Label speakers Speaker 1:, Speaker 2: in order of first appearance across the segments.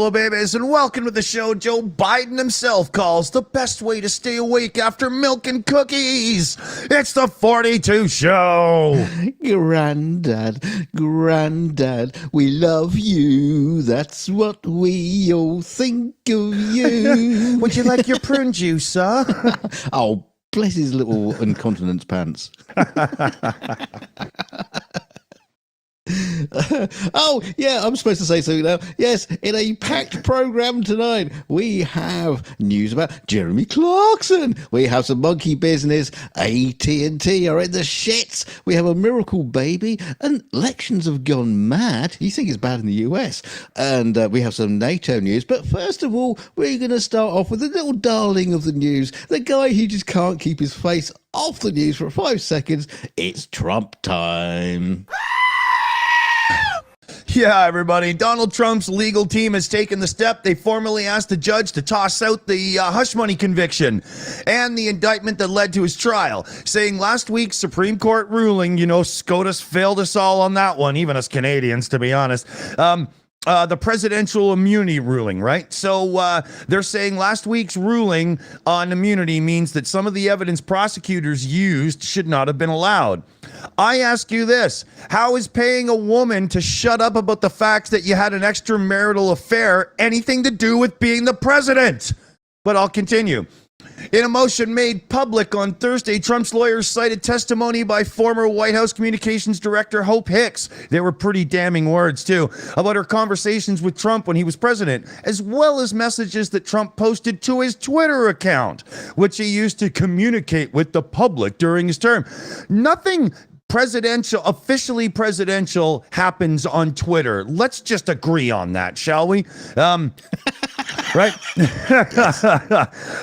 Speaker 1: Hello, babies, and welcome to the show Joe Biden himself calls the best way to stay awake after milk and cookies. It's the 42 Show.
Speaker 2: Grandad, we love you. That's what we all think of you.
Speaker 1: Would you like your prune juice, huh?
Speaker 2: Oh, bless his little incontinence pants. Oh, yeah, I'm supposed to say so now. Yes, in a packed program tonight, we have news about Jeremy Clarkson. We have some monkey business. AT&T are in the shits. We have a miracle baby. And elections have gone mad. You think it's bad in the US. And we have some NATO news. But first of all, we're going to start off with a little darling of the news. The guy who just can't keep his face off the news for 5 seconds. It's Trump time.
Speaker 1: Yeah, everybody. Donald Trump's legal team has taken the step. They formally asked the judge to toss out the hush money conviction and the indictment that led to his trial, saying last week's Supreme Court ruling, SCOTUS failed us all on that one, even us Canadians, to be honest. The presidential immunity ruling, right? So they're saying last week's ruling on immunity means that some of the evidence prosecutors used should not have been allowed. I ask you this: how is paying a woman to shut up about the fact that you had an extramarital affair anything to do with being the president? But I'll continue. In a motion made public on Thursday, Trump's lawyers cited testimony by former White House Communications Director Hope Hicks. They were pretty damning words, too, about her conversations with Trump when he was president, as well as messages that Trump posted to his Twitter account, which he used to communicate with the public during his term. Nothing officially presidential happens on Twitter. Let's just agree on that, shall we? Right?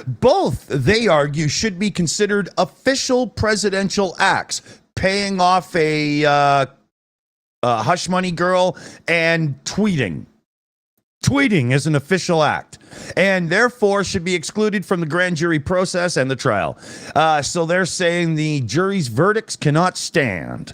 Speaker 1: Both, they argue, should be considered official presidential acts. Paying off a hush money girl and tweeting. Tweeting is an official act, and therefore should be excluded from the grand jury process and the trial. So they're saying the jury's verdicts cannot stand.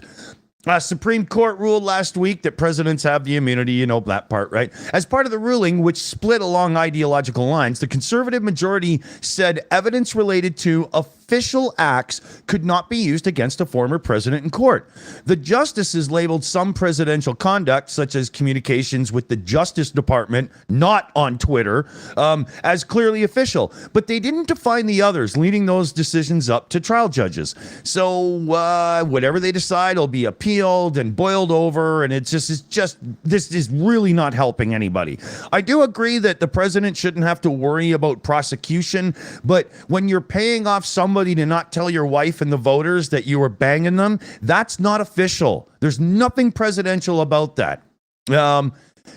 Speaker 1: Supreme Court ruled last week that presidents have the immunity, you know that part, right? As part of the ruling, which split along ideological lines, the conservative majority said evidence related to official acts could not be used against a former president in court. The justices labeled some presidential conduct, such as communications with the Justice Department, not on Twitter, as clearly official. But they didn't define the others, leading those decisions up to trial judges. So whatever they decide will be appealed and boiled over, and this is really not helping anybody. I do agree that the president shouldn't have to worry about prosecution, but when you're paying off somebody to not tell your wife and the voters that you were banging them, that's not official. There's nothing presidential about that. So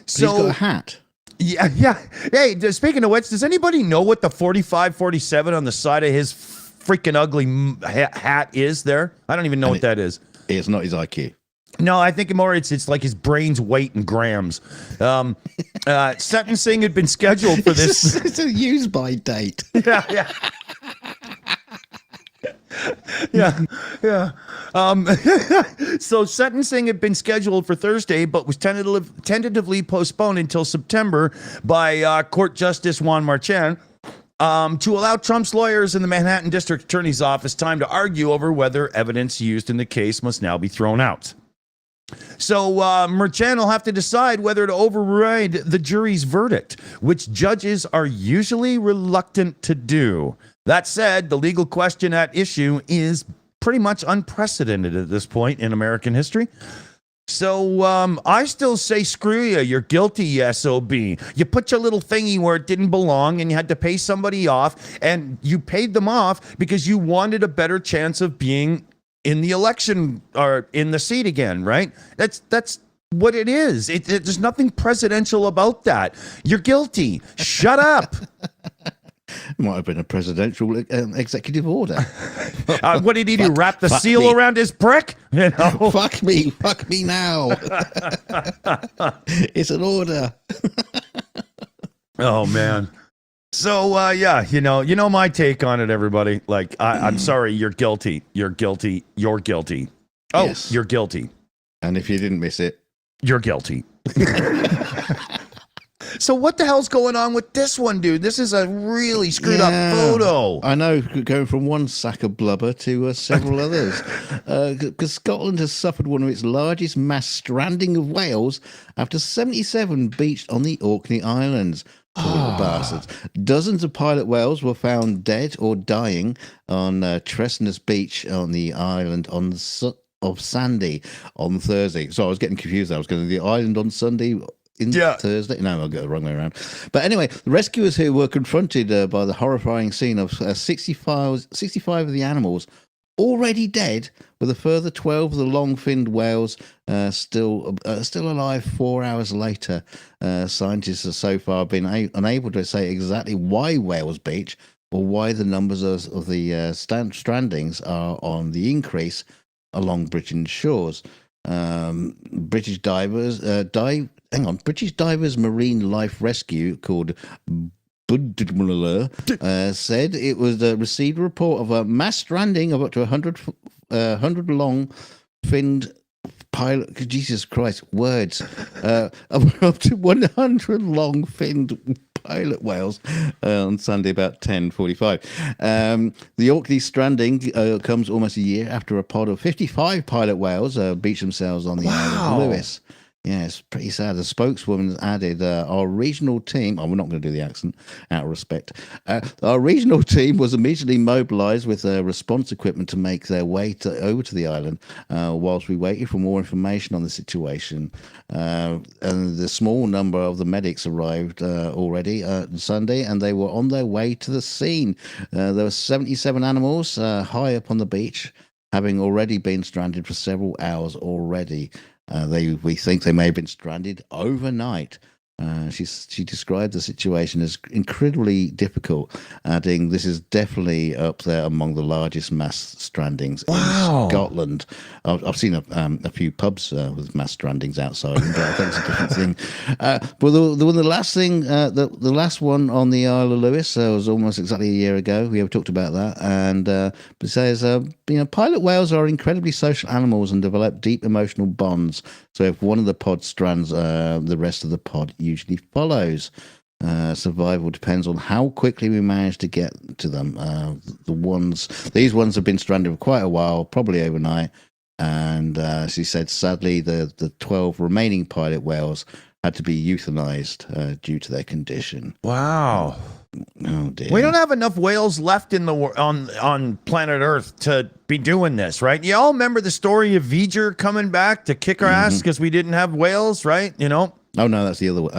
Speaker 2: he's got a hat.
Speaker 1: Yeah. Hey, speaking of which, does anybody know what the 45-47 on the side of his freaking ugly hat is there? I don't even know what that is.
Speaker 2: It's not his IQ.
Speaker 1: No, I think more it's like his brain's weight in grams. Sentencing had been scheduled for this.
Speaker 2: It's a use-by date.
Speaker 1: Yeah. So sentencing had been scheduled for Thursday, but was tentatively postponed until September by Court Justice Juan Marchand to allow Trump's lawyers in the Manhattan District Attorney's Office time to argue over whether evidence used in the case must now be thrown out. So Marchand will have to decide whether to override the jury's verdict, which judges are usually reluctant to do. That said, the legal question at issue is pretty much unprecedented at this point in American history. So I still say screw you. You're guilty, SOB. You put your little thingy where it didn't belong, and you had to pay somebody off, and you paid them off because you wanted a better chance of being in the election or in the seat again, right? That's what it is. There's nothing presidential about that. You're guilty. Shut up.
Speaker 2: Might have been a presidential executive order.
Speaker 1: What did he do? Wrap the seal around his prick?
Speaker 2: Fuck me now. It's an order.
Speaker 1: Oh man. So yeah, you know my take on it, everybody. Like I'm sorry, you're guilty. You're guilty. You're guilty. Oh, yes. You're guilty.
Speaker 2: And if you didn't miss it,
Speaker 1: you're guilty. So what the hell's going on with this one, dude? This is a really screwed up photo.
Speaker 2: I know, going from one sack of blubber to several others. Because Scotland has suffered one of its largest mass stranding of whales after 77 beached on the Orkney Islands. Poor little bastards. Dozens of pilot whales were found dead or dying on Tresness Beach on the island of Sandy on Thursday. So I was getting confused. I was going to the island on Sunday. Thursday? No, I'll go the wrong way around. But anyway, the rescuers who were confronted by the horrifying scene of 65 of the animals already dead, with a further 12 of the long-finned whales still alive 4 hours later. Scientists have so far been unable to say exactly why whales beach or why the numbers of the strandings are on the increase along British shores. British divers Marine Life Rescue, called said it was received a report of a mass stranding of up to 100 long-finned pilot. Jesus Christ, words! Of up to 100 long-finned pilot whales on Sunday about 10:45. The Orkney stranding comes almost a year after a pod of 55 pilot whales beached themselves on the island of Lewis. Yeah, it's pretty sad. The spokeswoman added, our regional team, we're not going to do the accent, out of respect. Our regional team was immediately mobilised with response equipment to make their way over to the island whilst we waited for more information on the situation. And the small number of the medics arrived already on Sunday, and they were on their way to the scene. There were 77 animals high up on the beach, having already been stranded for several hours already. We think they may have been stranded overnight. She described the situation as incredibly difficult, adding, "This is definitely up there among the largest mass strandings in Scotland." I've seen a few pubs with mass strandings outside, but I think it's a different thing. But the last one on the Isle of Lewis was almost exactly a year ago. We have talked about that, and it says, pilot whales are incredibly social animals and develop deep emotional bonds. So if one of the pods strands, the rest of the pod usually follows. Survival depends on how quickly we manage to get to them. These ones have been stranded for quite a while, probably overnight. And she said, sadly, the 12 remaining pilot whales had to be euthanized due to their condition.
Speaker 1: Wow.
Speaker 2: Oh dear.
Speaker 1: We don't have enough whales left in the on planet Earth to be doing this, right? You all remember the story of Youre coming back to kick our ass because we didn't have whales, right? You know?
Speaker 2: Oh no, that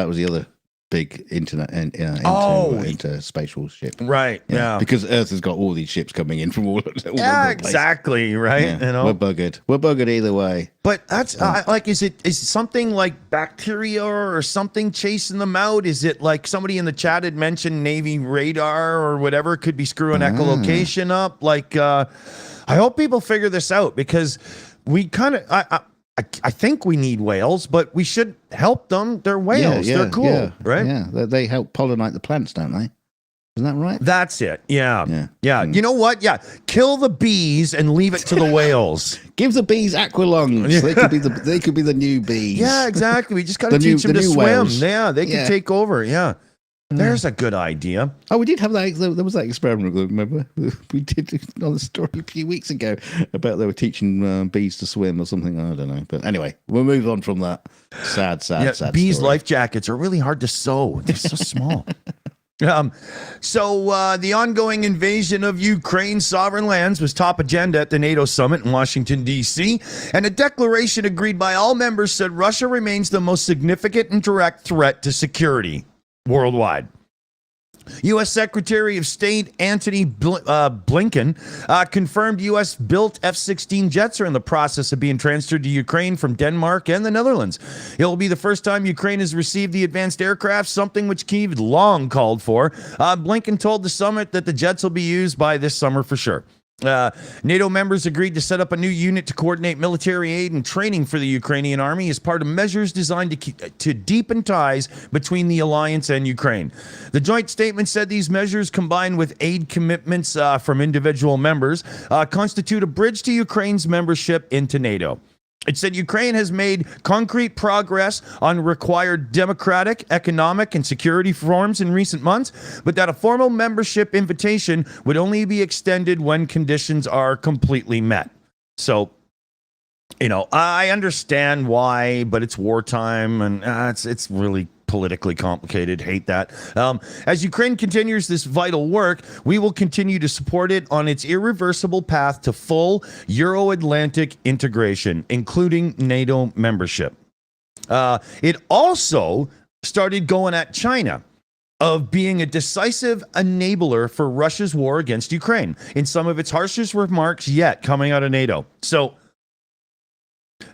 Speaker 2: was the other big interspatial ship,
Speaker 1: right? Yeah,
Speaker 2: because Earth has got all these ships coming in from all over the place.
Speaker 1: Exactly, right.
Speaker 2: Yeah. You know, we're buggered either way.
Speaker 1: But that's is something like bacteria or something chasing them out? Is it like somebody in the chat had mentioned Navy radar or whatever could be screwing echolocation up? Like, I hope people figure this out, because we kind of I think we need whales, but we should help them. They're whales. They're cool, right?
Speaker 2: Yeah, they help pollinate the plants, don't they? Isn't that right?
Speaker 1: That's it. Yeah. You know what? Yeah, kill the bees and leave it to the whales.
Speaker 2: Give the bees aqualungs. They could be the new bees.
Speaker 1: Yeah, exactly. We just got to teach them to swim. Whales. Yeah, they can take over. Yeah. There's a good idea.
Speaker 2: Oh, we did have that. There was that experiment, remember? We did on the story a few weeks ago about they were teaching bees to swim or something. I don't know. But anyway, we'll move on from that. Sad
Speaker 1: bees'
Speaker 2: story.
Speaker 1: life jackets are really hard to sew. They're so small. So the ongoing invasion of Ukraine's sovereign lands was top agenda at the NATO summit in Washington, D.C., and a declaration agreed by all members said Russia remains the most significant and direct threat to security worldwide. U.S. Secretary of State Antony Blinken confirmed U.S.-built F-16 jets are in the process of being transferred to Ukraine from Denmark and the Netherlands. It will be the first time Ukraine has received the advanced aircraft, something which Kyiv long called for. Blinken told the summit that the jets will be used by this summer for sure. NATO members agreed to set up a new unit to coordinate military aid and training for the Ukrainian army as part of measures designed to deepen ties between the alliance and Ukraine. The joint statement said these measures, combined with aid commitments from individual members, constitute a bridge to Ukraine's membership into NATO. It said Ukraine has made concrete progress on required democratic, economic, and security reforms in recent months, but that a formal membership invitation would only be extended when conditions are completely met. So, I understand why, but it's wartime, and it's really politically complicated. Hate that. As Ukraine continues this vital work, we will continue to support it on its irreversible path to full Euro-Atlantic integration, including NATO membership. It also started going at China of being a decisive enabler for Russia's war against Ukraine in some of its harshest remarks yet coming out of NATO. So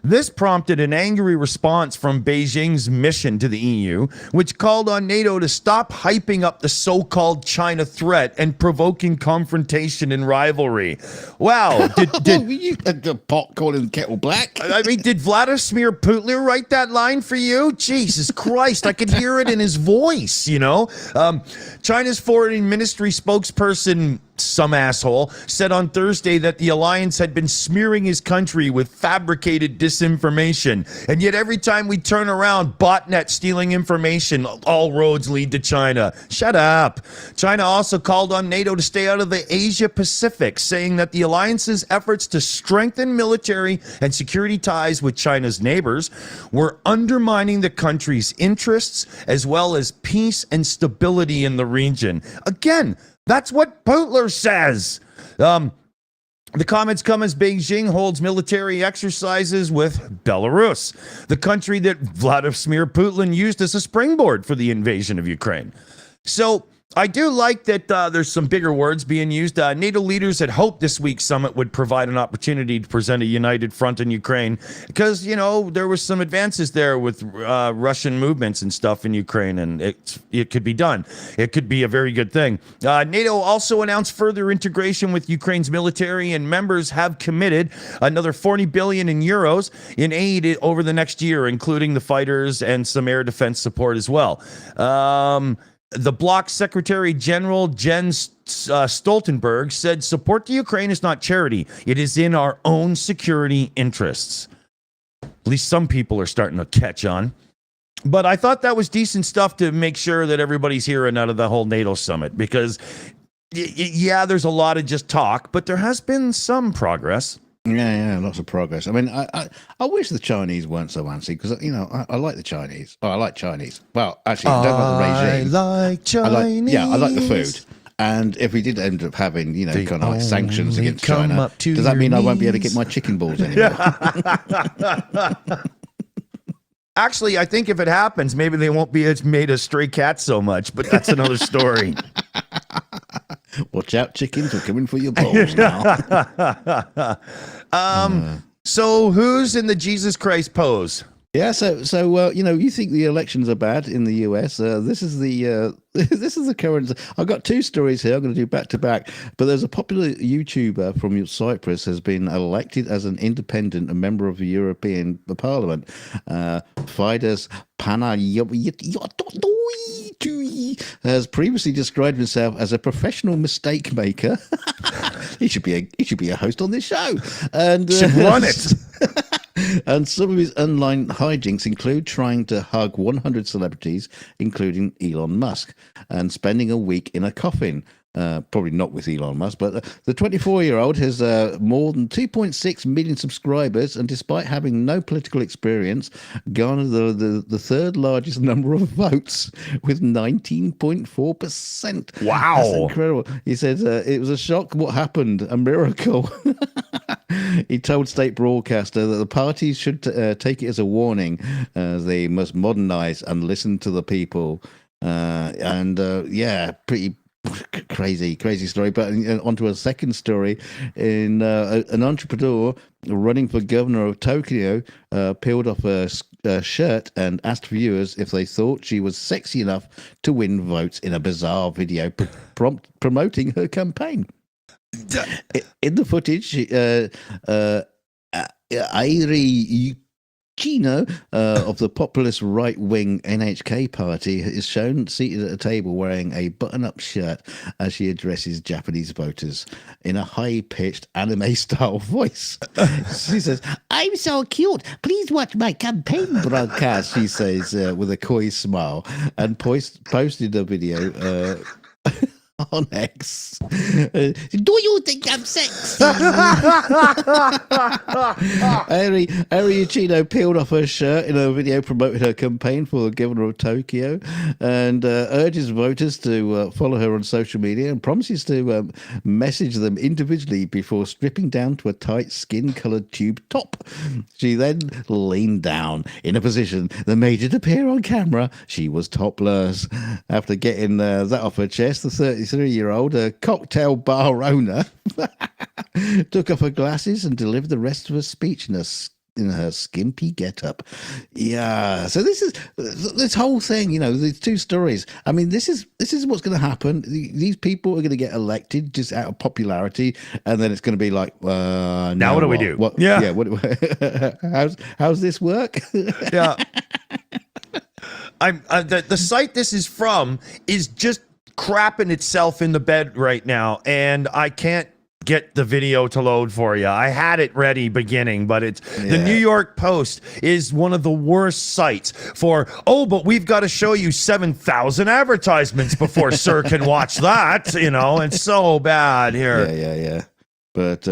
Speaker 1: this prompted an angry response from Beijing's mission to the EU, which called on NATO to stop hyping up the so-called China threat and provoking confrontation and rivalry. Wow.
Speaker 2: The pot calling the kettle black?
Speaker 1: I mean, did Vladimir Putin write that line for you? Jesus Christ, I could hear it in his voice, China's foreign ministry spokesperson, some asshole, said on Thursday that the alliance had been smearing his country with fabricated disinformation. And yet every time we turn around, botnet stealing information, all roads lead to China. Shut up. China also called on NATO to stay out of the Asia Pacific, saying that the alliance's efforts to strengthen military and security ties with China's neighbors were undermining the country's interests as well as peace and stability in the region. Again, that's what Putler says. The comments come as Beijing holds military exercises with Belarus, the country that Vladimir Putin used as a springboard for the invasion of Ukraine. So I do like that there's some bigger words being used. NATO leaders had hoped this week's summit would provide an opportunity to present a united front in Ukraine because, there was some advances there with Russian movements and stuff in Ukraine, and it could be done. It could be a very good thing. NATO also announced further integration with Ukraine's military, and members have committed another 40 billion euros in aid over the next year, including the fighters and some air defense support as well. The bloc Secretary General Jens Stoltenberg said support to Ukraine is not charity. It is in our own security interests. At least some people are starting to catch on. But I thought that was decent stuff to make sure that everybody's hearing out of the whole NATO summit because, yeah, there's a lot of just talk, but there has been some progress.
Speaker 2: Yeah, lots of progress. I mean, I wish the Chinese weren't so antsy because, I like the Chinese. Oh, I like Chinese. Well, actually, I don't like the regime.
Speaker 1: I like Chinese.
Speaker 2: I like the food. And if we did end up having, kind of like sanctions against China, does that mean I won't be able to get my chicken balls anymore?
Speaker 1: Actually, I think if it happens, maybe they won't be made of stray cats so much, but that's another story.
Speaker 2: Watch out, chickens, we're coming for your balls now.
Speaker 1: So who's in the Jesus Christ pose?
Speaker 2: Yeah, so you think the elections are bad in the US. This is the current. I've got two stories here. I'm going to do back to back. But there's a popular YouTuber from Cyprus has been elected as an independent, a member of the European Parliament. Fides has previously described himself as a professional mistake maker. he should be a host on this show and
Speaker 1: should run it.
Speaker 2: And some of his online hijinks include trying to hug 100 celebrities, including Elon Musk, and spending a week in a coffin. Probably not with Elon Musk, but the 24-year-old has more than 2.6 million subscribers, and despite having no political experience, garnered the third largest number of votes with 19.4%.
Speaker 1: Wow.
Speaker 2: That's incredible. He said, it was a shock what happened, a miracle. He told state broadcaster that the parties should take it as a warning, as they must modernize and listen to the people. Pretty crazy story. But onto a second story. An entrepreneur running for governor of Tokyo peeled off a shirt and asked viewers if they thought she was sexy enough to win votes in a bizarre video promoting her campaign. In the footage, Airi Chino of the populist right-wing NHK party is shown seated at a table wearing a button-up shirt as she addresses Japanese voters in a high-pitched anime-style voice. She says, "I I'm so cute. Please watch my campaign broadcast, she says with a coy smile, and posted a video on X. Do you think I'm sexy? Ari Uchino peeled off her shirt in a video promoting her campaign for the governor of Tokyo, and urges voters to follow her on social media and promises to message them individually before stripping down to a tight skin-coloured tube top. She then leaned down in a position that made it appear on camera she was topless. After getting that off her chest, the 33-year-old cocktail bar owner took off her glasses and delivered the rest of her speech in her skimpy get-up. Yeah, so this whole thing, you know, these two stories. I mean, this is what's going to happen. These people are going to get elected just out of popularity, and then it's going to be like, now
Speaker 1: what do we do?
Speaker 2: What,
Speaker 1: yeah.
Speaker 2: How's this work?
Speaker 1: Yeah. The site this is from is just crapping itself in the bed right now, and I can't get the video to load for you. I had it ready beginning, but the New York Post is one of the worst sites for, but we've got to show you 7,000 advertisements before Sir can watch that, you know. It's so bad here.
Speaker 2: Yeah. But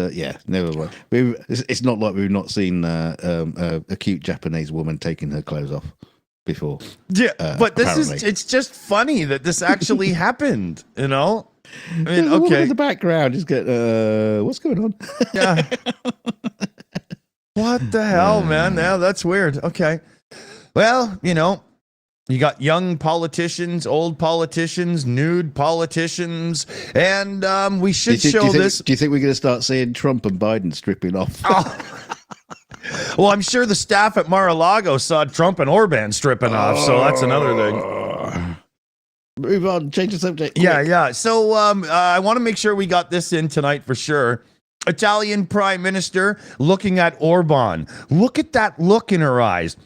Speaker 2: never mind. It's not like we've not seen a cute Japanese woman taking her clothes off before.
Speaker 1: Yeah, but it's just funny that this actually happened, you know? I mean, okay.
Speaker 2: In the background, just get, what's going on?
Speaker 1: Yeah. What the hell, man? Yeah, that's weird. Okay. Well, you know, you got young politicians, old politicians, nude politicians, and we should show this.
Speaker 2: Do you think we're going to start seeing Trump and Biden stripping off?
Speaker 1: Well, I'm sure the staff at Mar-a-Lago saw Trump and Orban stripping off, so that's another thing.
Speaker 2: Move on, change the subject. Quick.
Speaker 1: Yeah. So I want to make sure we got this in tonight for sure. Italian Prime Minister looking at Orban. Look at that look in her eyes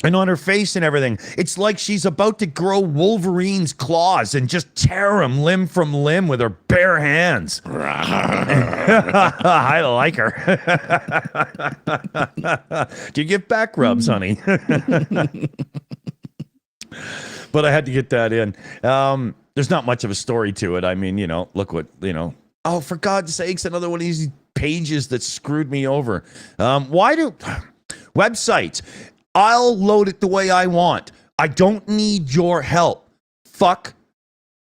Speaker 1: and on her face and everything. It's like she's about to grow Wolverine's claws and just tear him limb from limb with her bare hands. I like her. Do you give back rubs, honey? But I had to get that in. There's not much of a story to it. I mean, you know, look what, you know. Oh, for God's sakes, another one of these pages that screwed me over. Websites? I'll load it the way I want. I don't need your help. Fuck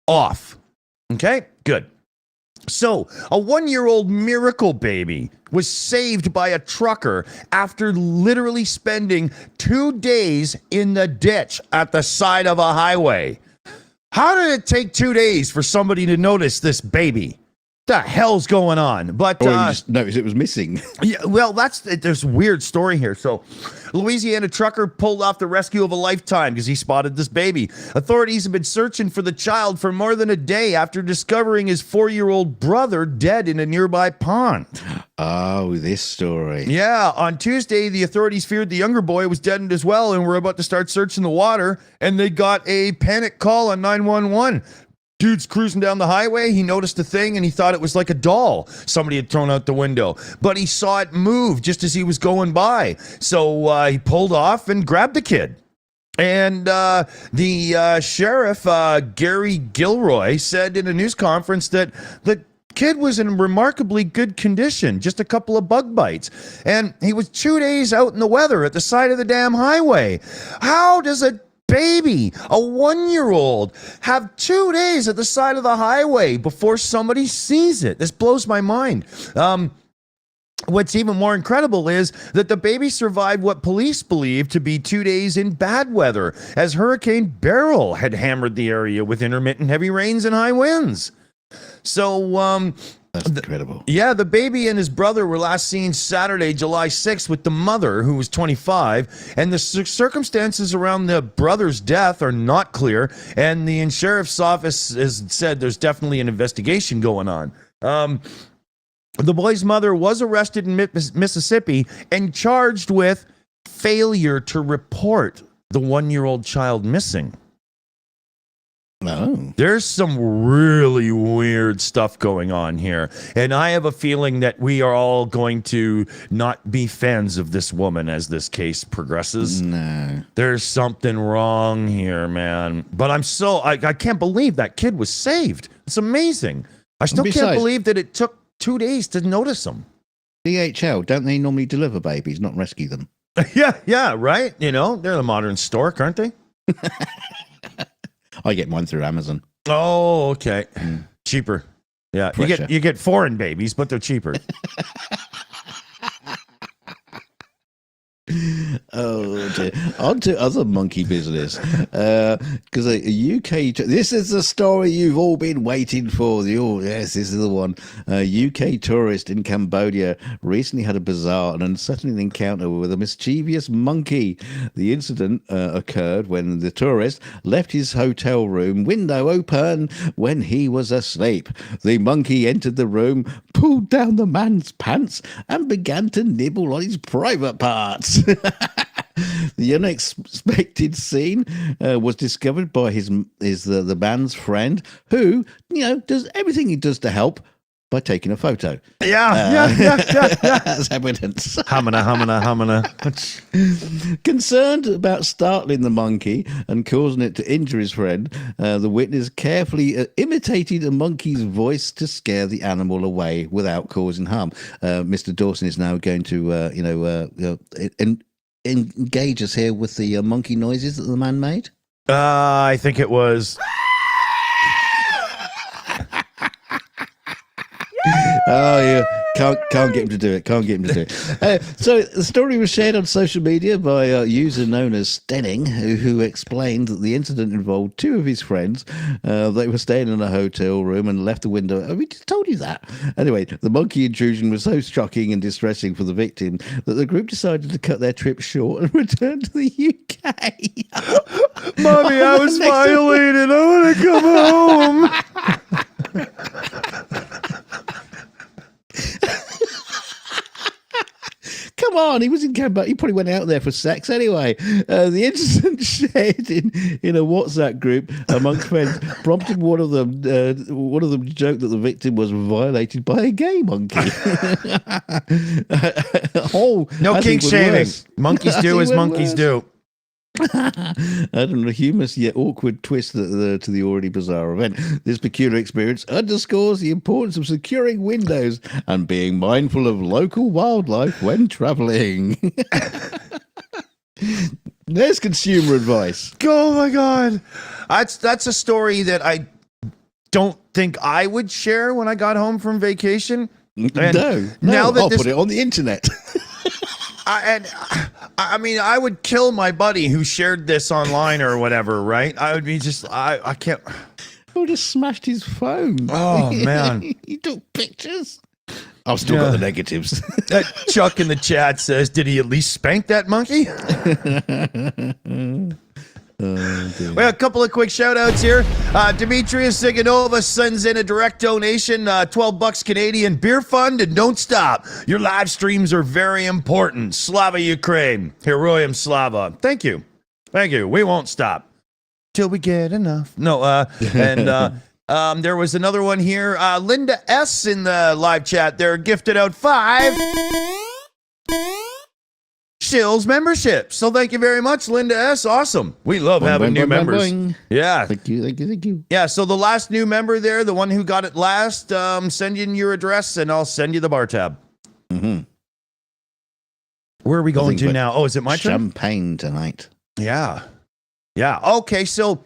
Speaker 1: off. Okay? Good. So, a 1-year-old miracle baby was saved by a trucker after literally spending 2 days in the ditch at the side of a highway. How did it take 2 days for somebody to notice this baby? The hell's going on? But
Speaker 2: you just noticed it was missing.
Speaker 1: Yeah, well, there's a weird story here. So, Louisiana trucker pulled off the rescue of a lifetime because he spotted this baby. Authorities have been searching for the child for more than a day after discovering his 4-year-old brother dead in a nearby pond.
Speaker 2: Oh, this story.
Speaker 1: Yeah, on Tuesday, the authorities feared the younger boy was dead as well and were about to start searching the water, and they got a panic call on 911. Dude's cruising down the highway. He noticed a thing and he thought it was like a doll somebody had thrown out the window. But he saw it move just as he was going by. So he pulled off and grabbed the kid. And the sheriff, Gary Gilroy, said in a news conference that the kid was in remarkably good condition, just a couple of bug bites. And he was 2 days out in the weather at the side of the damn highway. How does a baby, a 1-year-old, have 2 days at the side of the highway before somebody sees it? This blows my mind. What's even more incredible is that the baby survived what police believe to be 2 days in bad weather, as Hurricane Beryl had hammered the area with intermittent heavy rains and high winds. So,
Speaker 2: that's incredible.
Speaker 1: Yeah, the baby and his brother were last seen Saturday, July 6th, with the mother, who was 25, and the circumstances around the brother's death are not clear, and the sheriff's office has said there's definitely an investigation going on. The boy's mother was arrested in Mississippi and charged with failure to report the 1-year-old child missing.
Speaker 2: Oh.
Speaker 1: There's some really weird stuff going on here. And I have a feeling that we are all going to not be fans of this woman as this case progresses.
Speaker 2: No.
Speaker 1: There's something wrong here, man. But I can't believe that kid was saved. It's amazing. I still can't believe that it took 2 days to notice him.
Speaker 2: DHL, don't they normally deliver babies, not rescue them?
Speaker 1: Yeah, right? You know, they're the modern stork, aren't they?
Speaker 2: I get mine through Amazon.
Speaker 1: Oh, okay. Cheaper. Yeah,
Speaker 2: Pressure.
Speaker 1: you get foreign babies, but they're cheaper.
Speaker 2: Oh dear. On to other monkey business. Because a UK... This is the story you've all been waiting for. Yes, this is the one. A UK tourist in Cambodia recently had a bizarre and unsettling encounter with a mischievous monkey. The incident occurred when the tourist left his hotel room window open when he was asleep. The monkey entered the room, pulled down the man's pants, and began to nibble on his private parts. The unexpected scene was discovered by the man's friend, who does everything he does to help by taking a photo.
Speaker 1: Yeah.
Speaker 2: As evidence.
Speaker 1: Hamana.
Speaker 2: Concerned about startling the monkey and causing it to injure his friend, the witness carefully imitated a monkey's voice to scare the animal away without causing harm. Mr. Dawson is now going to, engage us here with the monkey noises that the man made.
Speaker 1: I think it was...
Speaker 2: Oh, yeah. Can't get him to do it. So the story was shared on social media by a user known as Stenning, who explained that the incident involved two of his friends. They were staying in a hotel room and left the window. We just told you that. Anyway, the monkey intrusion was so shocking and distressing for the victim that the group decided to cut their trip short and return to the UK.
Speaker 1: Mommy, I was violated. I want to come home.
Speaker 2: Come on, he was in Cambodia. He probably went out there for sex anyway. The incident shared in a WhatsApp group amongst friends prompted one of them to joke that the victim was violated by a gay monkey.
Speaker 1: No kink shaming. Monkeys do as monkeys do.
Speaker 2: Adding a humorous yet awkward twist to the already bizarre event. This peculiar experience underscores the importance of securing windows and being mindful of local wildlife when traveling. There's consumer advice.
Speaker 1: Oh my God. That's a story that I don't think I would share when I got home from vacation.
Speaker 2: No.
Speaker 1: Now that
Speaker 2: I'll put it on the internet.
Speaker 1: I mean, I would kill my buddy who shared this online or whatever, right? I would be just, I can't.
Speaker 2: I would have smashed his phone.
Speaker 1: Oh, man.
Speaker 2: He took pictures. I've still got the negatives.
Speaker 1: Chuck in the chat says, did he at least spank that monkey? We have a couple of quick shout outs here. Demetrius Ziganova sends in a direct donation, $12 Canadian beer fund, and don't stop. Your live streams are very important. Slava Ukraine. Heroyam Slava. Thank you. We won't stop till we get enough. No, there was another one here. Linda S in the live chat. They're gifted out 5 Shills membership. So thank you very much, Linda S. Awesome. We love having new members. Yeah.
Speaker 2: Thank you.
Speaker 1: Yeah, so the last new member there, the one who got it last, send in your address and I'll send you the bar tab.
Speaker 2: Mm-hmm.
Speaker 1: Where are we going to now? Oh, is it my turn?
Speaker 2: Champagne tonight.
Speaker 1: Yeah. Okay, so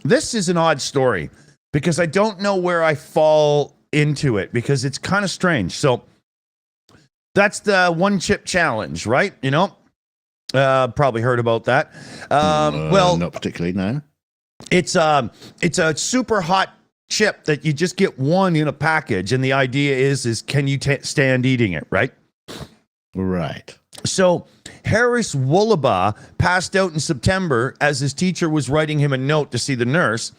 Speaker 1: this is an odd story because I don't know where I fall into it because it's kind of strange. So that's the one chip challenge, right? You know? Probably heard about that. Well,
Speaker 2: not particularly, no.
Speaker 1: It's a super hot chip that you just get one in a package, and the idea is can you stand eating it, right?
Speaker 2: Right.
Speaker 1: So Harris Woolaba passed out in September as his teacher was writing him a note to see the nurse.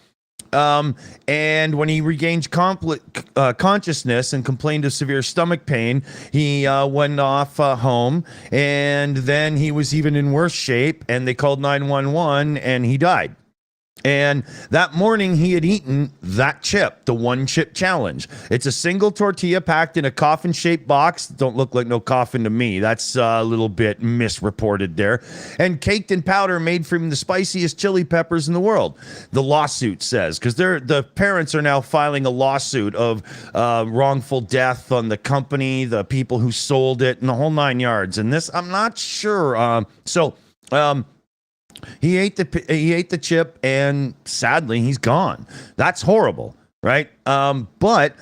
Speaker 1: And when he regained consciousness and complained of severe stomach pain, he went off home, and then he was even in worse shape, and they called 911, and he died. And that morning, he had eaten that chip, the one chip challenge. It's a single tortilla packed in a coffin-shaped box. Don't look like no coffin to me. That's a little bit misreported there. And caked in powder made from the spiciest chili peppers in the world. The lawsuit says, because the parents are now filing a lawsuit of wrongful death on the company, the people who sold it, and the whole 9 yards. And this, I'm not sure. He ate the chip, and sadly, he's gone. That's horrible, right? But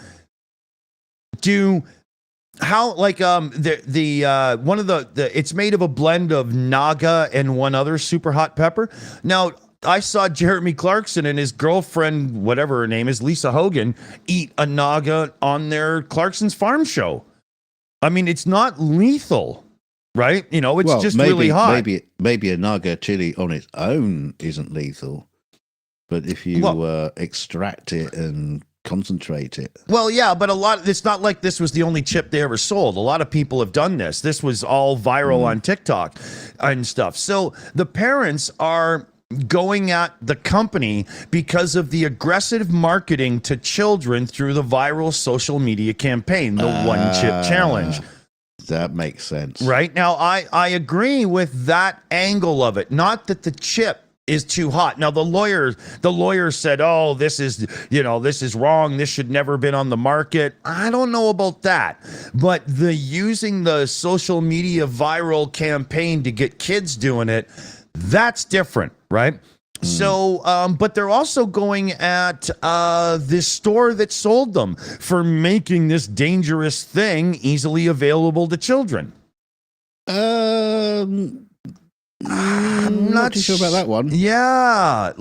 Speaker 1: it's made of a blend of Naga and one other super hot pepper. Now, I saw Jeremy Clarkson and his girlfriend, whatever her name is, Lisa Hogan, eat a Naga on their Clarksons Farm show. I mean, it's not lethal. Right? It's just really hot.
Speaker 2: Maybe a Naga chili on its own isn't lethal. But if you extract it and concentrate it.
Speaker 1: Well, yeah, but it's not like this was the only chip they ever sold. A lot of people have done this. This was all viral on TikTok and stuff. So the parents are going at the company because of the aggressive marketing to children through the viral social media campaign, the One Chip Challenge.
Speaker 2: That makes sense. Right.
Speaker 1: Now, I agree with that angle of it. Not that the chip is too hot. Now, the lawyer said, oh, this is wrong. This should never have been on the market. I don't know about that. But using the social media viral campaign to get kids doing it, that's different, right? So, but they're also going at this store that sold them for making this dangerous thing easily available to children.
Speaker 2: I'm not too sure about that one.
Speaker 1: Yeah,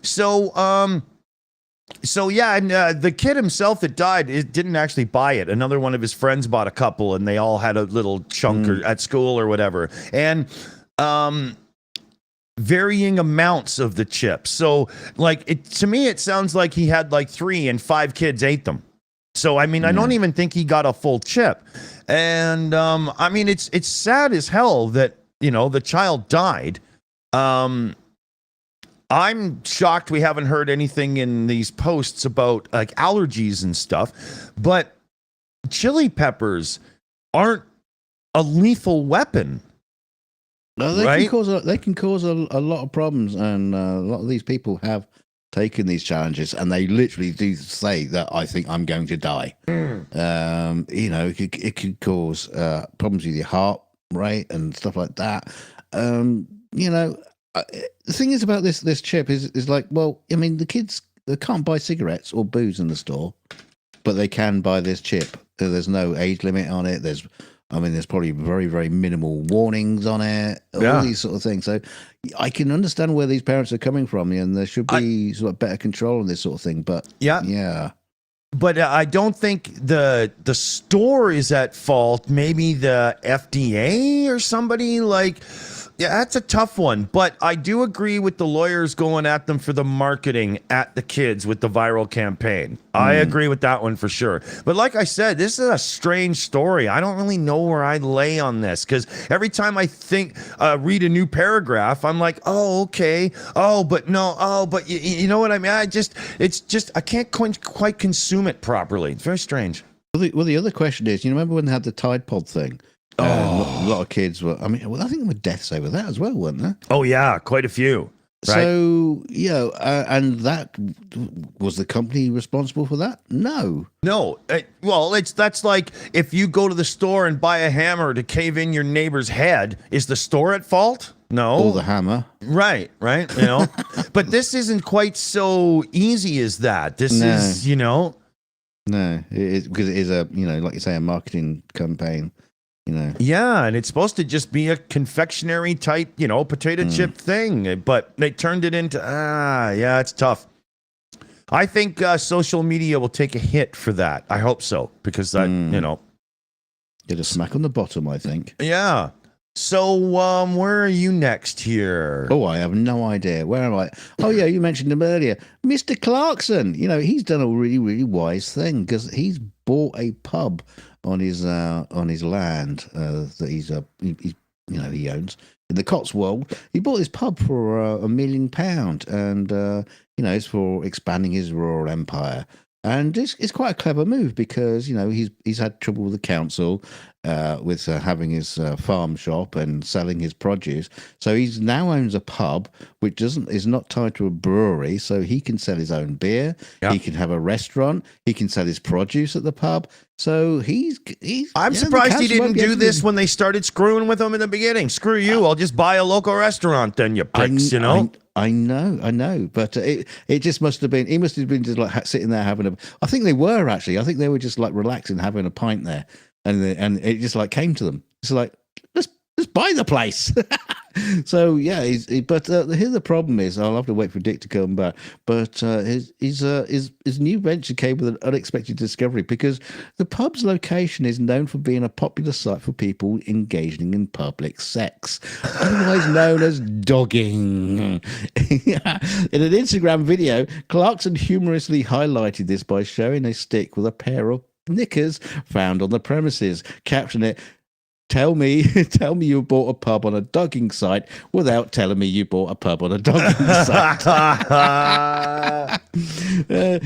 Speaker 1: So yeah, and the kid himself that died didn't actually buy it. Another one of his friends bought a couple, and they all had a little chunk at school or whatever. And varying amounts of the chips. So to me, it sounds like he had 3 and 5 kids ate them. So, I mean, I don't even think he got a full chip. And, I mean, it's sad as hell that, the child died. I'm shocked we haven't heard anything in these posts about allergies and stuff, but chili peppers aren't a lethal weapon.
Speaker 2: No, they can cause a lot of problems, and a lot of these people have taken these challenges, and they literally do say that I think I'm going to die. It could cause problems with your heart rate and stuff like that. The thing is about this chip is like, well, I mean, the kids, they can't buy cigarettes or booze in the store, but they can buy this chip. There's no age limit on it. There's probably very, very minimal warnings on it, all these sort of things. So I can understand where these parents are coming from, and there should be sort of better control on this sort of thing. But yeah.
Speaker 1: But I don't think the store is at fault. Maybe the FDA or somebody that's a tough one. But I do agree with the lawyers going at them for the marketing at the kids with the viral campaign. I agree with that one for sure. But like I said, this is a strange story. I don't really know where I lay on this, because every time I read a new paragraph, I'm like, oh, okay. Oh, but no. Oh, but you know what I mean? I can't quite consume it properly. It's very strange.
Speaker 2: Well, the other question is, remember when they had the Tide Pod thing? A lot of kids were. I mean, I think there were deaths over that as well, weren't there?
Speaker 1: Oh yeah, quite a few. Right?
Speaker 2: So and that was the company responsible for that? No.
Speaker 1: That's like if you go to the store and buy a hammer to cave in your neighbor's head. Is the store at fault? No.
Speaker 2: Or the hammer.
Speaker 1: Right. But this isn't quite so easy as that. This is. No,
Speaker 2: because it is a like you say, a marketing campaign.
Speaker 1: Yeah, and it's supposed to just be a confectionery type, potato chip thing, but they turned it into, it's tough. I think social media will take a hit for that. I hope so, because
Speaker 2: get a smack on the bottom, I think.
Speaker 1: Yeah. So, where are you next here?
Speaker 2: Oh, I have no idea. Where am I? Oh, yeah, you mentioned him earlier. Mr. Clarkson. He's done a really, really wise thing, because he's bought a pub on his land that he owns. in the Cotswold. He bought this pub for £1 million, and it's for expanding his rural empire. And it's quite a clever move because he's had trouble with the council with having his farm shop and selling his produce. So he's now owns a pub which is not tied to a brewery, so he can sell his own beer. Yep. He can have a restaurant. He can sell his produce at the pub. So he's.
Speaker 1: I'm surprised he didn't do this when they started screwing with him in the beginning. Screw you! I'll just buy a local restaurant then, you pricks.
Speaker 2: I know, but it just must have been. He must have been just like sitting there having a. I think they were actually. I think they were just like relaxing, having a pint there, and it just like came to them. It's like let's buy the place. So yeah, but here the problem is I'll have to wait for Dick to come back. But his new venture came with an unexpected discovery because the pub's location is known for being a popular site for people engaging in public sex, otherwise known as dogging. In an Instagram video, Clarkson humorously highlighted this by showing a stick with a pair of knickers found on the premises, captioning it, Tell me you bought a pub on a dogging site without telling me you bought a pub on a dogging site.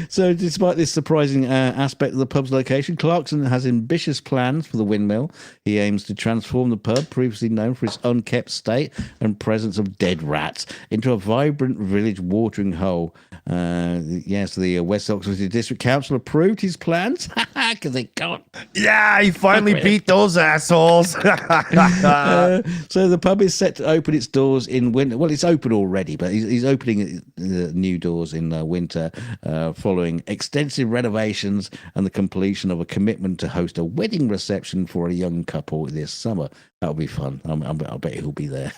Speaker 2: So despite this surprising aspect of the pub's location, Clarkson has ambitious plans for the windmill. He aims to transform the pub, previously known for its unkept state and presence of dead rats, into a vibrant village watering hole. Yes, the West Oxfordshire District Council approved his plans because they can't.
Speaker 1: Yeah, he finally beat those assholes.
Speaker 2: So the pub is set to open its doors in winter. Well, it's open already, but he's opening new doors in winter following extensive renovations and the completion of a commitment to host a wedding reception for a young couple this summer. That'll be fun. I'll bet he'll be there.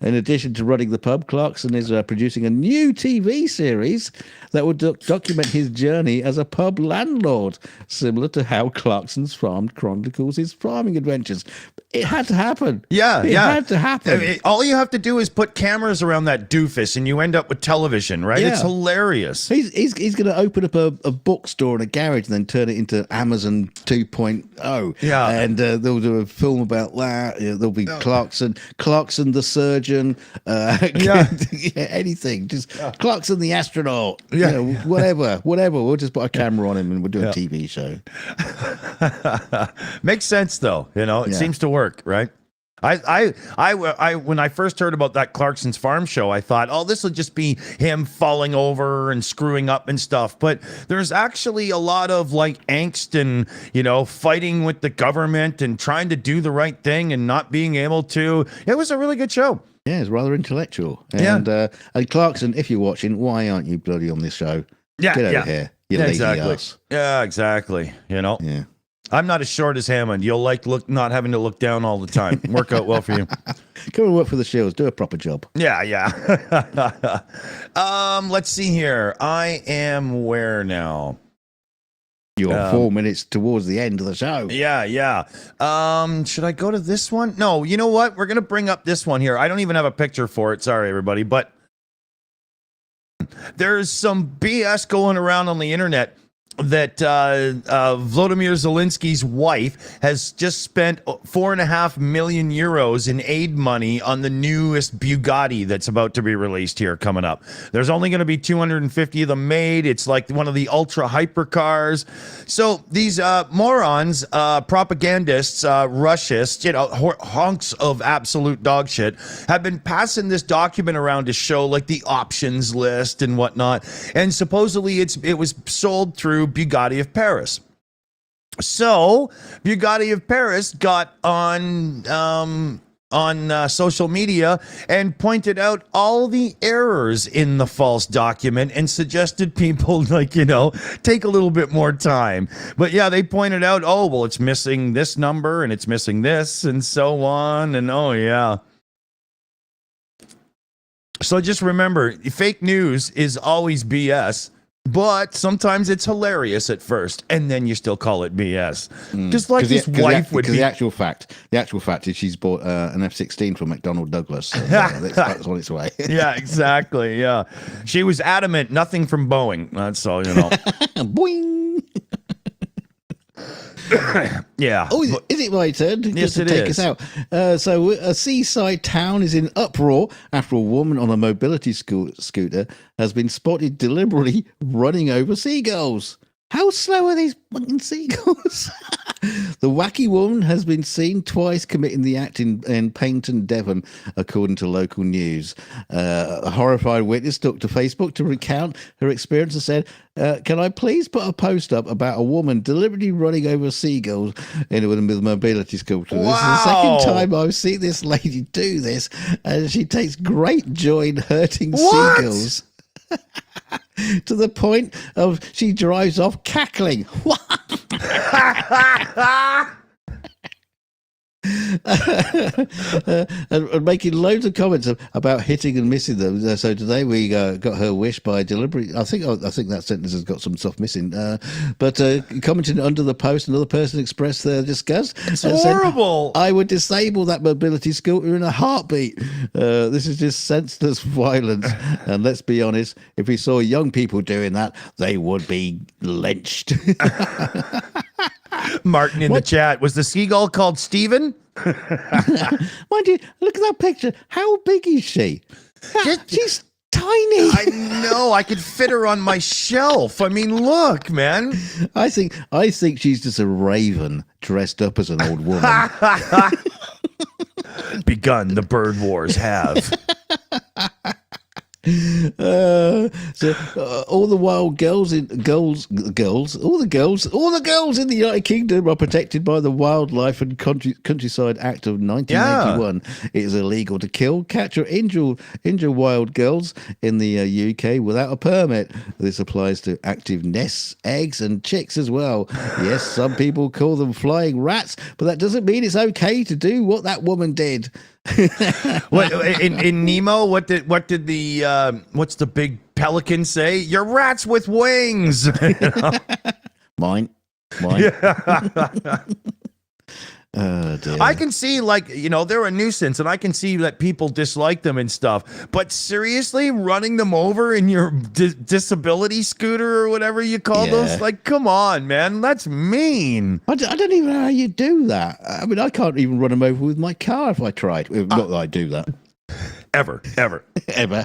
Speaker 2: In addition to running the pub, Clarkson is producing a new TV series that will document his journey as a pub landlord, similar to how Clarkson's Farm chronicles his farming adventures. It had to happen.
Speaker 1: Yeah,
Speaker 2: it had to happen.
Speaker 1: All you have to do is put cameras around that doofus, and you end up with television, right? Yeah. It's hilarious.
Speaker 2: He's going to open up a bookstore and a garage, and then turn it into Amazon 2.0. Yeah, and they'll do a film about that. There'll be Clarkson the surgeon. Anything. Just Clarkson the astronaut. Yeah, whatever. We'll just put a camera on him and we'll do a TV show.
Speaker 1: Makes sense, though. It seems to work, right? I when I first heard about that Clarkson's Farm show, I thought, oh, this will just be him falling over and screwing up and stuff. But there's actually a lot of like angst and, fighting with the government and trying to do the right thing and not being able to. It was a really good show.
Speaker 2: Yeah, it's rather intellectual. And Clarkson, if you're watching, why aren't you bloody on this show? Get over here. You lazy ass.
Speaker 1: Yeah, exactly.
Speaker 2: Yeah.
Speaker 1: I'm not as short as Hammond. You'll not having to look down all the time. Work out well for you.
Speaker 2: Come and work for the Shills. Do a proper job.
Speaker 1: Yeah. Let's see here. I am where now?
Speaker 2: You're 4 minutes towards the end of the show.
Speaker 1: Yeah. Should I go to this one? No, you know what? We're going to bring up this one here. I don't even have a picture for it. Sorry, everybody. But there's some BS going around on the internet that Volodymyr Zelensky's wife has just spent 4.5 million euros in aid money on the newest Bugatti that's about to be released here coming up. There's only going to be 250 of them made. It's like one of the ultra hyper cars. So these morons, propagandists, Russists, honks of absolute dog shit, have been passing this document around to show like the options list and whatnot. And supposedly it was sold through Bugatti of Paris. So Bugatti of Paris got on social media and pointed out all the errors in the false document and suggested people take a little bit more time. But yeah, they pointed out, oh, well, it's missing this number and it's missing this and so on. And oh yeah. So just remember, fake news is always BS. But sometimes it's hilarious at first, and then you still call it BS. Just like his wife would be.
Speaker 2: The actual fact is she's bought an F-16 from McDonnell Douglas. So, that's on its way.
Speaker 1: Yeah, exactly. Yeah, she was adamant, nothing from Boeing. That's all you know.
Speaker 2: Boing.
Speaker 1: Yeah.
Speaker 2: Oh, is it my turn?
Speaker 1: Yes,
Speaker 2: to
Speaker 1: it
Speaker 2: take
Speaker 1: is.
Speaker 2: us out. So a seaside town is in uproar after a woman on a mobility scooter has been spotted deliberately running over seagulls. How slow are these fucking seagulls? The wacky woman has been seen twice committing the act in Paignton, Devon, according to local news. A horrified witness took to Facebook to recount her experience and said, can I please put a post up about a woman deliberately running over seagulls with a mobility scooter? This is the second time I've seen this lady do this, and she takes great joy in hurting seagulls. To the point of she drives off cackling. What? and making loads of comments about hitting and missing them. So today we got her wish by deliberate. I think that sentence has got some stuff missing. But commenting under the post, another person expressed their disgust.
Speaker 1: It's horrible.
Speaker 2: Said, I would disable that mobility scooter in a heartbeat. This is just senseless violence. And let's be honest, if we saw young people doing that, they would be lynched.
Speaker 1: Martin in the chat, was the seagull called Steven?
Speaker 2: Mind you, look at that picture. How big is she? She's tiny.
Speaker 1: I know. I could fit her on my shelf. I mean, look, man.
Speaker 2: I think she's just a raven dressed up as an old woman.
Speaker 1: Begun. The bird wars have.
Speaker 2: All the wild girls in the United Kingdom are protected by the Wildlife and Countryside Act of 1981. Yeah. It is illegal to kill, catch, or injure wild girls in the UK without a permit. This applies to active nests, eggs, and chicks as well. Yes, some people call them flying rats, but that doesn't mean it's okay to do what that woman did.
Speaker 1: What in Nemo? What did the what's the big pelican say? You're rats with wings.
Speaker 2: Mine.
Speaker 1: Yeah.
Speaker 2: Oh, dear.
Speaker 1: I can see, they're a nuisance, and I can see that people dislike them and stuff. But seriously, running them over in your disability scooter or whatever you call those, come on, man, that's mean.
Speaker 2: I don't even know how you do that. I mean, I can't even run them over with my car if I tried. Not that I do that.
Speaker 1: Ever.
Speaker 2: Ever.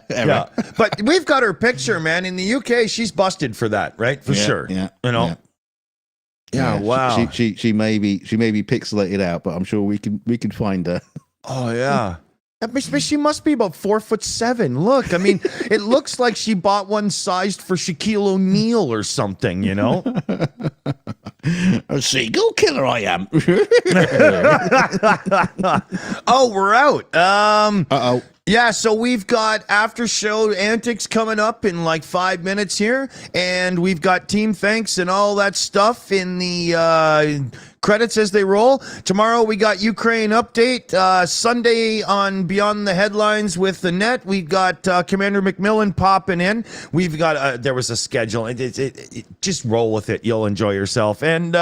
Speaker 1: Yeah. But we've got her picture, man. In the UK, she's busted for that, right? For sure.
Speaker 2: Yeah.
Speaker 1: Yeah. Yeah, wow.
Speaker 2: She may be pixelated out, but I'm sure we can find her.
Speaker 1: Oh yeah. She must be about 4'7". Look, I mean, it looks like she bought one sized for Shaquille O'Neal or something, you know?
Speaker 2: A seagull killer I am.
Speaker 1: Oh, we're out.
Speaker 2: Uh-oh.
Speaker 1: Yeah, so we've got after show antics coming up in like 5 minutes here, and we've got team thanks and all that stuff in the credits as they roll. Tomorrow we got Ukraine update. Sunday on Beyond the Headlines with the Net, we've got Commander McMillan popping in. We've got there was a schedule. Just roll with it. You'll enjoy yourself, and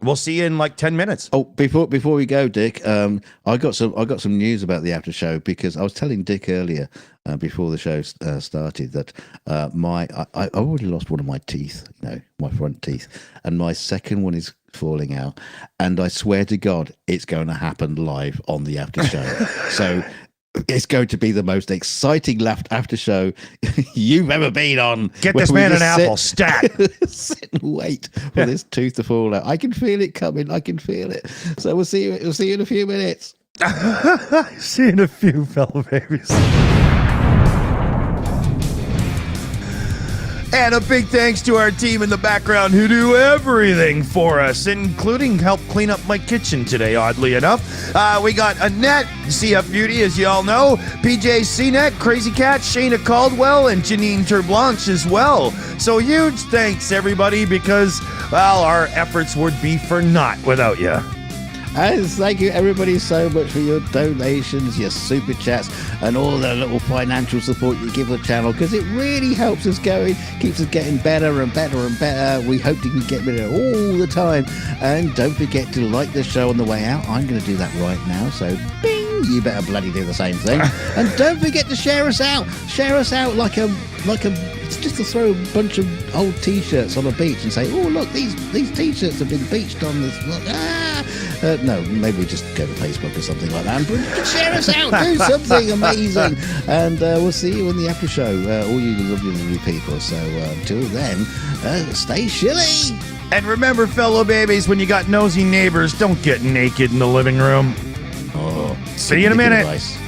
Speaker 1: we'll see you in like 10 minutes.
Speaker 2: Oh, before we go, Dick, I got some news about the after show, because I was telling Dick earlier before the show started that I already lost one of my teeth, my front teeth, and my second one is falling out, and I swear to God it's going to happen live on the after show. So it's going to be the most exciting after show you've ever been on.
Speaker 1: Get this man an apple, stat.
Speaker 2: Sit and wait for this tooth to fall out. I can feel it coming. I can feel it. So we'll see you in a few minutes.
Speaker 1: See you in a few, fellow babies. And a big thanks to our team in the background who do everything for us, including help clean up my kitchen today, oddly enough. We got Annette, CF Beauty, as you all know, PJ CNET, Crazy Cat, Shayna Caldwell, and Janine Terblanche as well. So huge thanks, everybody, because, well, our efforts would be for naught without you.
Speaker 2: And thank you, everybody, so much for your donations, your super chats, and all the little financial support you give the channel, because it really helps us going, keeps us getting better and better and better. We hope to get better all the time. And don't forget to like the show on the way out. I'm going to do that right now, so bing, you better bloody do the same thing. And don't forget to share us out. Share us out like a It's just to throw a bunch of old T-shirts on a beach and say, "Oh, look, these T-shirts have been beached on this." No, maybe we just go to Facebook or something like that and share us out. Do something amazing, and we'll see you in the after show. All you lovely people. So until then, stay shilly.
Speaker 1: And remember, fellow babies, when you got nosy neighbors, don't get naked in the living room.
Speaker 2: Oh,
Speaker 1: see you in a minute.
Speaker 2: advice.